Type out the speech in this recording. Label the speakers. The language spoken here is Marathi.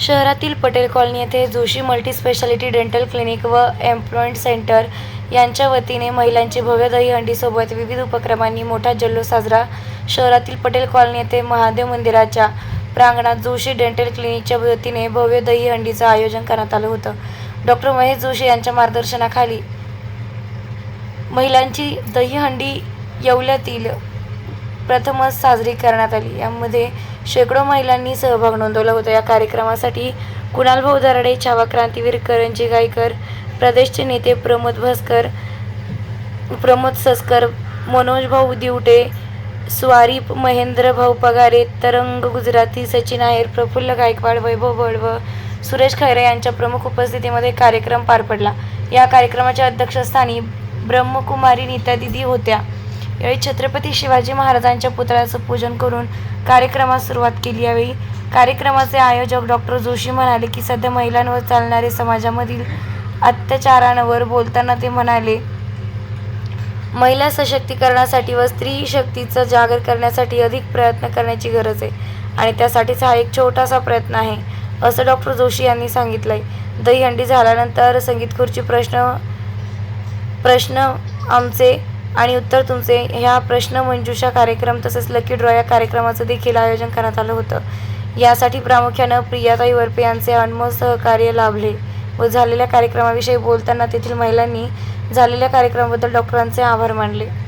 Speaker 1: शहरातील पटेल कॉलनी येथे जोशी मल्टीस्पेशालिटी डेंटल क्लिनिक व एम्प्लॉयमेंट सेंटर यांच्या वतीने महिलांची भव्य दहीहंडीसोबत विविध उपक्रमांनी मोठा जल्लोष साजरा. शहरातील पटेल कॉलनी येथे महादेव मंदिराच्या प्रांगणात जोशी डेंटल क्लिनिकच्या वतीने भव्य दहीहंडीचं आयोजन करण्यात आलं होतं. डॉ. महेश जोशी यांच्या मार्गदर्शनाखाली महिलांची दहीहंडी येवल्यातील प्रथमच साजरी करण्यात आली. यामध्ये शेकडो महिलांनी सहभाग नोंदवला होता. या कार्यक्रमासाठी कुणालभाऊ दराडे, छावा क्रांतीवीर करंजी गायकर, प्रदेशचे नेते प्रमोद सस्कर, मनोजभाऊ दिवटे, स्वारीप महेंद्रभाऊ पगारे, तरंग गुजराती, सचिन आहेर, प्रफुल्ल गायकवाड, वैभव बळव, सुरेश खैरे यांच्या प्रमुख उपस्थितीमध्ये कार्यक्रम पार पडला. या कार्यक्रमाच्या अध्यक्षस्थानी ब्रह्मकुमारी नीता दिदी होत्या. यावेळी छत्रपती शिवाजी महाराजांच्या पुतळ्याचं पूजन करून कार्यक्रमास सुरुवात केली. यावेळी कार्यक्रमाचे आयोजक डॉ. जोशी म्हणाले की सध्या महिलांवर चालणारे समाजामधील अत्याचारांवर बोलताना ते म्हणाले, महिला सशक्तीकरणासाठी व स्त्री शक्तीचा जागर करण्यासाठी अधिक प्रयत्न करण्याची गरज आहे आणि त्यासाठीच हा एक छोटासा प्रयत्न आहे, असं डॉ. जोशी यांनी सांगितलंय. दहीहंडी झाल्यानंतर संगीत खुर्ची, प्रश्न आमचे आणि उत्तर तुमचे ह्या प्रश्न मंजुषा कार्यक्रम तसेच लकी ड्रॉ या कार्यक्रमाचं देखील आयोजन करण्यात आलं होतं. यासाठी प्रामुख्यानं प्रियाताई वरपे यांचे अनमोल सहकार्य लाभले व झालेल्या कार्यक्रमाविषयी बोलताना तेथील महिलांनी झालेल्या कार्यक्रमाबद्दल डॉक्टरांचे आभार मानले.